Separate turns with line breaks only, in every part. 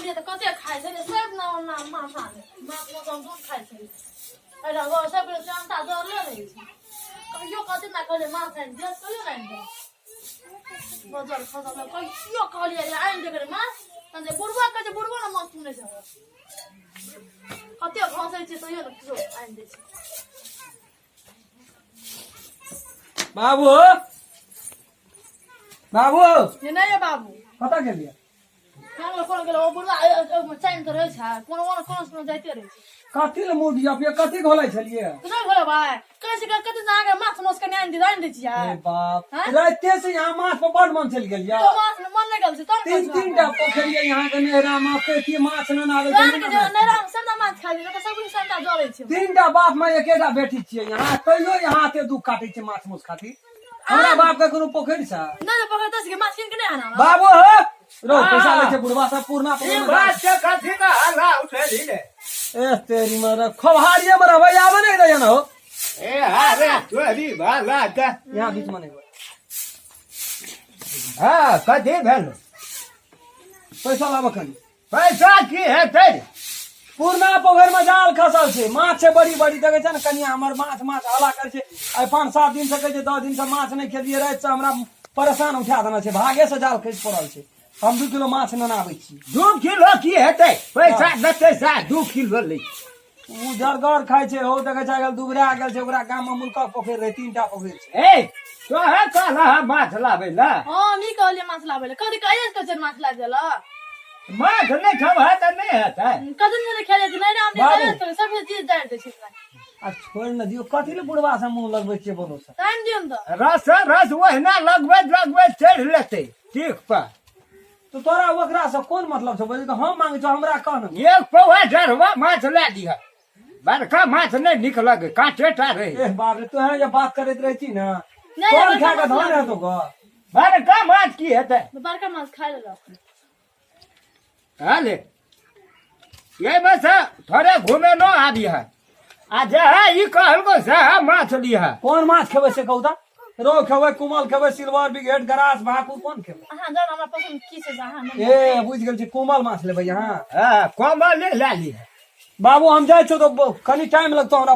कहलिए तो कते खाइ छै सब ना माथा ने माछ मौसम दूध खाइ छै अरे वो सब शांता दर ले रही छै कहियो कते ना कहले माछ आइन दे कहियो ना आइन दे बजार खसा ल कहियो कहलिए आइन दे करे माछ तने बुढ़वा के बुढ़वा ना माछ सुनै छै कते खसै छै तइयो न किछो आइन दे छै
बाबू बाबू
ये नहीं है बाबू
कता गेलिए
कोन गेलो ओ बुढ़वा चाइन तो रहै छै कोन जाइते रहै छै
कथी ले मुंह दिया पे कथी घोलै छलिए
तू नहीं घोले भाई कैसे कते जाके माछ मौस के आइन दे छियै
ए बाप राते से यहाँ माछ पर बड़ मन चल गेल या
तो माछ मन नहीं गेल छै तब
तीन टा पोखरी है यहाँ के नहरा में पेटी माछ न आवे
जान के जे नैरा सब माछ खा ली तो सब संता जरै छै
तीन टा बाप में एकेटा बेटी छियै यहाँ तैयो यहाँ एते दुख काटै छै माछ मौस खातिर हमरा बाप के कोनो पोखरि छ
नहीं पोखरि तस के माछ किन के नहीं आना
बाबू हो रो पैसा ले छै बुढ़वा सब पूर्णा
ये बात के कथी का हल्ला उठेली ले
ए तेरी मर खबहारिए में रहबै आवे नहीं रहे न हो
ए अरे तोरी भाला का
यहाँ बीच में नहीं हो
हां कथी भेल
पैसा लाब कनी
पैसा की है तेरी
पूर्णा पोखर में जाल खसल छै माछ छै बड़ी बड़ी देखे छै न कनिया हमर माछ हला करे छै आई 5-7 दिन से कहै छै 10 दिन से माछ नहीं खेलिए रात से हमरा परेशान उठा देना छै भागे से जाल खसि पड़ल छै हम 2 किलो माछ न आबै छी
2 किलो की हेतै पैसा देतै सा 2 किलो ले
उ जरगर खाइ छै हो देखे छै गेल दुबरा गेल छै ओकरा गाम में मुल्का पोखरि रहे 3टा पोखरि छै
ए तो है कहला माछ लाबै ला
हां नी कहलिए माछ लाबै ले कथि कहिए के माछ ला देला
माछ नहीं खबा त नहीं हेतै
कदन ने खेले नहीं ना हमने तो सब चीज डाल दे छै
आ छोड़ न दियो कथी ले बुढ़वा से मुंह लगबै छियै बोलो से
टाइम दियो न
रस ओहिना लगबै चढ़ लेतै ठीक पर
तो तोरा ओकरा से कोन मतलब छै बोल हम मांगे छौ हमरा कह न
एक पौवा डरवा माछ ला दिया बड़का माछ नहीं निक लगे कांटेटा रहे
ए बाप रे तू है जे बात करैत रहती न
नहीं
कौन खा के धन है तो ग
बड़का माछ की हेतै
बड़का माछ खा लेला
हाले ये बस थोड़े घूमे न आबी है आज है ई कहल को से माछ ली है
कोन माछ खेबै से कहू त रोहु खेबै कुमल खेबै सिल्वर बिगेट गरास भाकुर कोन खेबै
हां जान हमरा पसंद की छै जहां
ए बुझ गेल छी कुमल माछ लेबै यहाँ
हां कोमल ले ली है
बाबू हम जाय छौ तो कनी टाइम लगतो हमरा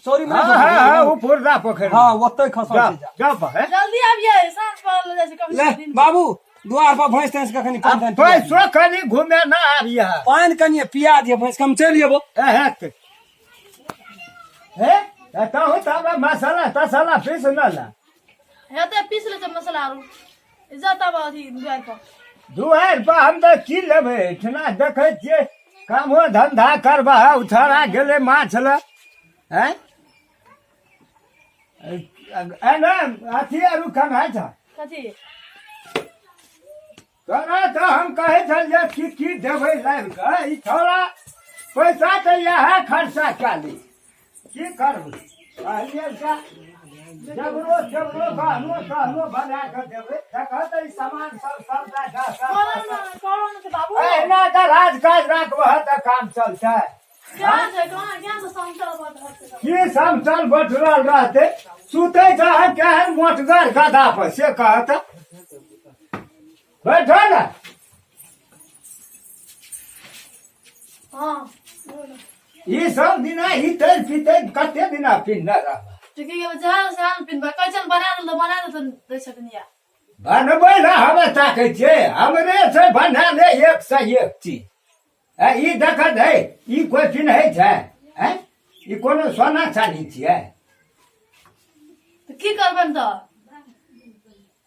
सॉरी मैं
हां वो पुरदा पोखर
हां ओतै खसल छै
जा है
जल्दी आबिए सांझ पर ले जाय छै कभी
ले बाबू द्वार पर भैंस तैंस कखनी पानी
पैसो कनी घूमे ना आबी है
पानी कनी पिया दिए भैंस कम चल जेबो
हेत हे ताऊ तब मसाला तसाला पीस न ला
हेते पीस ले मसाला आरू इज्जत अब अथी दुआर पर
दुआर पर हम तो की लेबै इतना देखै छियै कामो धंधा करबा उछारा गेले माछ ल हैं एना अथी आरू कमाइ छ
कथी
तोरा तो हम कहै छल जे की देबै लाइब के ई छोरा पैसा तो यह खर्चा काली की करबै कहलिए सा जबरो कहनो बना के देबै देखत ई सामान सब दा
कोरोना से बाबू
एना त राजकाज राखबह त काम चलतै
क्या से समतल बट
की समतल बटरल रहतै सुतै चाहे केहन मोटगर गधा पर से कहत बैठो ना
हां
ई सब दिना ही तेल पीते कते दिना पिन्ना रह
ठीक है जहां से हम पिन कैसन बना दे दे सकनिया
बनबै ला हमे ताकै छै हमरे से बना ले एक से एक चीज ई देखत है ई कोई पिन्है छै हैं ई कोनो सोना चांदी छियै
तो की करबन तो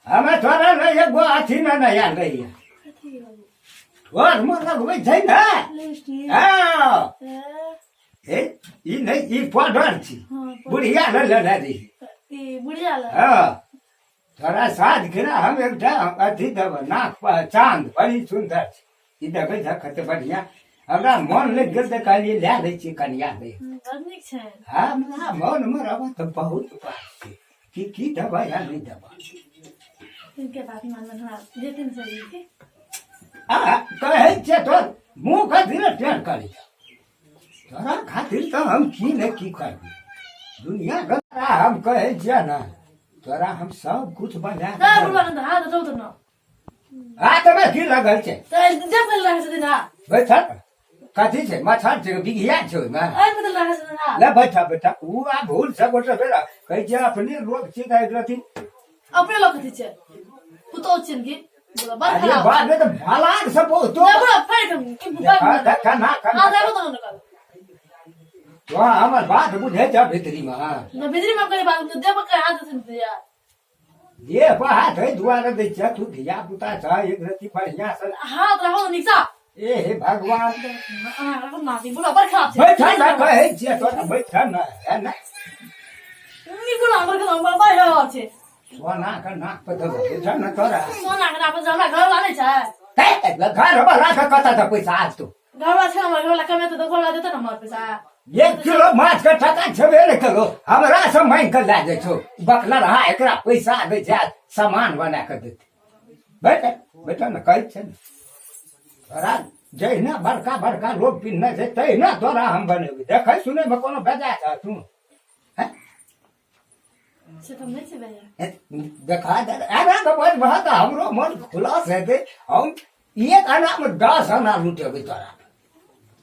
हमे थोड़ा ले एगो अथी न नया रही और मन लगबै छै ना हां ए ई नहीं ई पाउडर छी बुढ़िया ले रही
ई बुढ़िया ले
हां थोड़ा साथ के हम एकटा अथी देब नाक पर चांद बड़ी सुंदर छै ई देखै छ कते बढ़िया हमरा मन लग गेल त कहलिए लै दै छी कनिया दे
निक छै
हमरा मन में रहब त बहुत बात छै की देबै या नहीं देबै
इनके बात मान हां जे दिन से ठीक
कहै छै तो मुंह कथी ले टेढ़ करी तोरा खातिर तो हम की नहीं की करबी दुनिया गला हम कहै छियै ना तोरा हम सब कुछ बना
दा बुढ़वा न हाथ दो तो न
હા તમે કી લગલ છે
તો જે પેલ રહે છે ના
બેઠા કાથી છે માથા છે બીગિયા છે માં
આજ પેલ રહે છે ના
લે બેઠા બેઠા હું આ ભૂલ છે બોટો પેલા કઈ જે આપણે રોગ છે કાઈ નથી
આપણે લોકો છે પુતો છે કે બોલા
અરે
બાર
બાદ તો ભાલા સપો તો
બોલા ફાઈટ કે બુબા
ખાના
આ
ખાના
જાવ તો ન કર
વાહ અમાર વાત બુધે છે ભીતરીમાં
ના બિદરી માં કરે બાદ તો દેવ કે હાથ છે યાર
ये बात है द्वारा दे जा तू धिया पुता था एक रति बढ़िया सर
हाथ रहो निसा
ए हे भगवान
हां रहो ना दी बोला बर खराब
बैठा ना कहे जे तो बैठा ना है ना
ની બોલા બર ખરાબ બાય રહ્યો છે
सोना का नाक पे तो बैठा ना तोरा
સોના કે આપણે જમણા ઘર વાલે છે
ते घर वाला का कता था पैसा आज तो
ઘર વાલે છે અમાર ઘર વાલે કમે તો ઘર વાલે દેતા ને માર પૈસા
1 किलो माछ का टका छवेले करो हमरा समय कर ला दे छो बकला रहा एकरा पैसा दे जा सामान बना कर दे बैठा बैठा ना कहि छे तोरा जय ना बड़का बड़का लोग पिन्ने से तै ना तोरा हम बने देखै सुने में कोनो बेजा था तू
છે તો નહીં છે ભૈયા
देखा दे अरे तो बस बहुत हमरो मन खुला से दे हम एक आना में 10 आना लूटे भी तोरा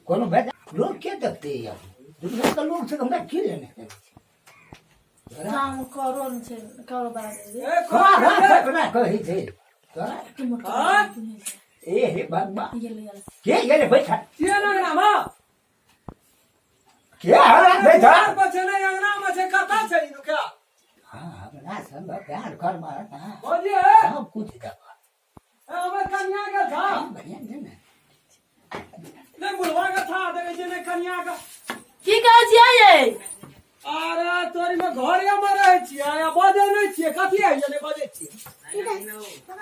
कोनो बेजा लोग के देखते यार दुनिया का लोग से हमरा की लेने
કામ કરો ને છે કરો બાર
ए
खा ना कहि छे तोरा
કે મોટો
ए हे बाबा
ये ले यार
के ये बैठा
ये ना नामा
के हरा बैठा
घर पछे नहीं अंगना में छे कथा छे इनु क्या
हां हमरा सब प्यार कर मारता
बोलिए
सब कुछ दबा
ए हमर कन्या के था
बढ़िया दे ना
ले बुढ़वा का था देखे जे ने कन्या का
की कहै छियै ये
अरे तोरी में घर या में रहे छियै या बजे नहीं छियै कथी है जे ने बजे छियै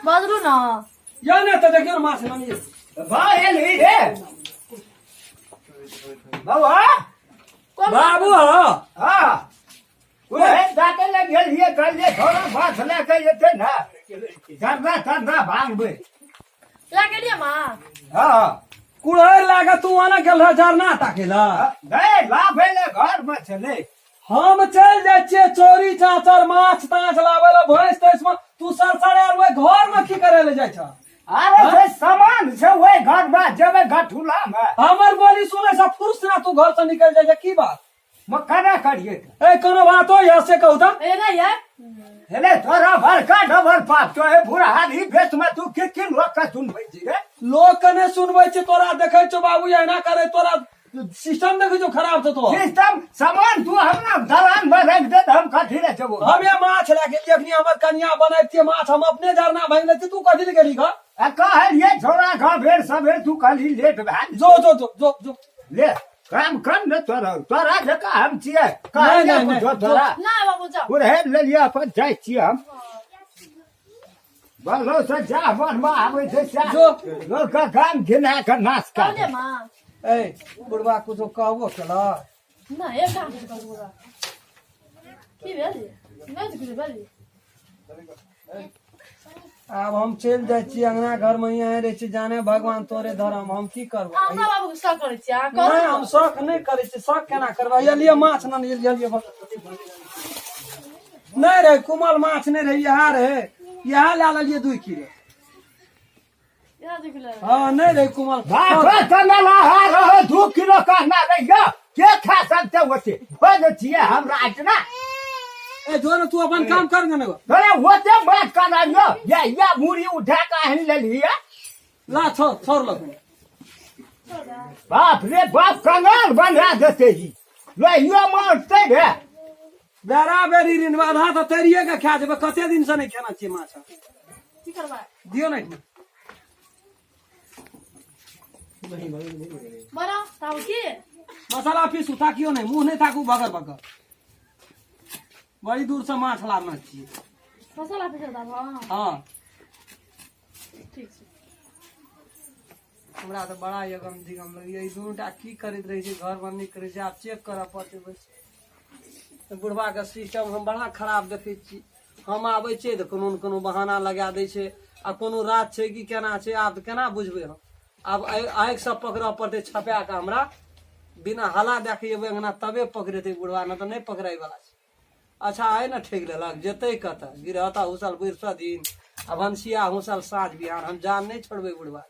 बाजरू ना
या ने तो देखियो माछ ननी
बा ये नहीं रे बाबा
बाबू हो
हां वो है जाके ले गेल ये कर ले थोड़ा बात ले के येते ना करना भांग बे
લાગે લે માં
हां
कुड़े लागा तू आना गेल झरना ताकेला
नहीं लाभेले घर में चले
हम चल जाय छियै चोरी चाचर माछ ताछ लावेला भैंस तैस में तू सरसरे और घर में की करे ले जाय छ
अरे से सामान से वही घर में जबे गठुला में
हमर बोली सुने से फुर्स ना तू घर से निकल जाय की बात
मकना करिए
ए कोनो बात हो यहाँ से कहू त
એ ના યાર
हेले तोरा बड़का डबल पाप तो है बुरा हाली बेच में तू के लोग का सुनबै छी रे
लोग कने सुनबै छै तोरा देखै छौ बाबू एना करे तोरा सिस्टम देखै छौ खराब छ तो
सिस्टम सामान तू हमरा दलान में रख दे हम कथी रे छबो
हम ये माछ लाके अखनी हमर कन्या बनैतिए माछ हम अपने झरना भांग लेती तू कथी ले गेली घर
आ कहलिए छोरा का भेड़ सबेर तू कहली लेट भा
जो जो जो जो जो
ले काम कर न तोरा जका हम छिए
नहीं,
कहलिए
नहीं,
जो तोरा
ના બાબુ જાઓ
पूरे ले लिया अपन जाय छिए हम बोलो से जा मन में आबै छै
जो।
लोग का काम घिना के नाश कर
આવજે માં
ए बुढ़वा कुछो कहबो केला
ના એ કામ કરવું की भेल नहीं तो कुछ भेल
अब हम चल जाय छी अंगना घर में यहाँ रहे छी जाने भगवान तोरे धर्म हम की करबो
हमरा बाबू के शक करै छी आ
नहीं हम शौक नहीं करे छी शौक केना करबा ये लिए माछ न लिए नहीं रे कुमल माछ नहीं रहे यहाँ रहे यहाँ ला लिए 2 किलो
यार देख ले
हाँ नहीं रहे कुमल
बाप कनला रहो 2 किलो कहना रहियो के खा सकते होते हो जे छिए हमरा इतना
ए जो ना तू अपन काम कर ने
अरे होते बात कराइयो या मुड़ी उठा के हन ले लिया
ला छोड़ लो
बाप रे बाप कंगाल बना देते जी ले यो मारते रे
बेरा बेरी ऋण आधा तो तैरिए के खा जेबे कते दिन से नहीं खाना चाहिए माछ
की करबा
दियो नहीं
बड़ा ताऊ की
मसाला पीसू ताकियो नहीं मुंह नहीं ताकू बगर बगर बड़ी दूर से माछ लाना चाहिए
मसाला पे दादा हां
हाँ
ठीक छै
हमरा तो बड़ा यगम दिगम लगी ई दूटा की करैत रहे छै घर बननी करे छै आप चेक करऽ पड़ते बस बुढ़वा के सिस्टम हम बड़ा खराब देखै छी हम आबै छियै तऽ कोनो न कोनो बहाना लगा दै छै आ कोनो रात छै कि केना छै आब केना बुझबै हम आब आँखि सब पकड़ऽ पड़तै छपा के हमरा बिना हला देखे जेबै अंगना तबे पकड़ेतै बुढ़वा न तऽ नहीं पकड़ाई वाला छै अच्छा आइ न ठेक लेलक जेतै कतऽ गिरहता उसल बुढ़ दिन अब हंसिया हुसल साँझ बिहान हम जान नहीं छोड़बे बुढ़वा।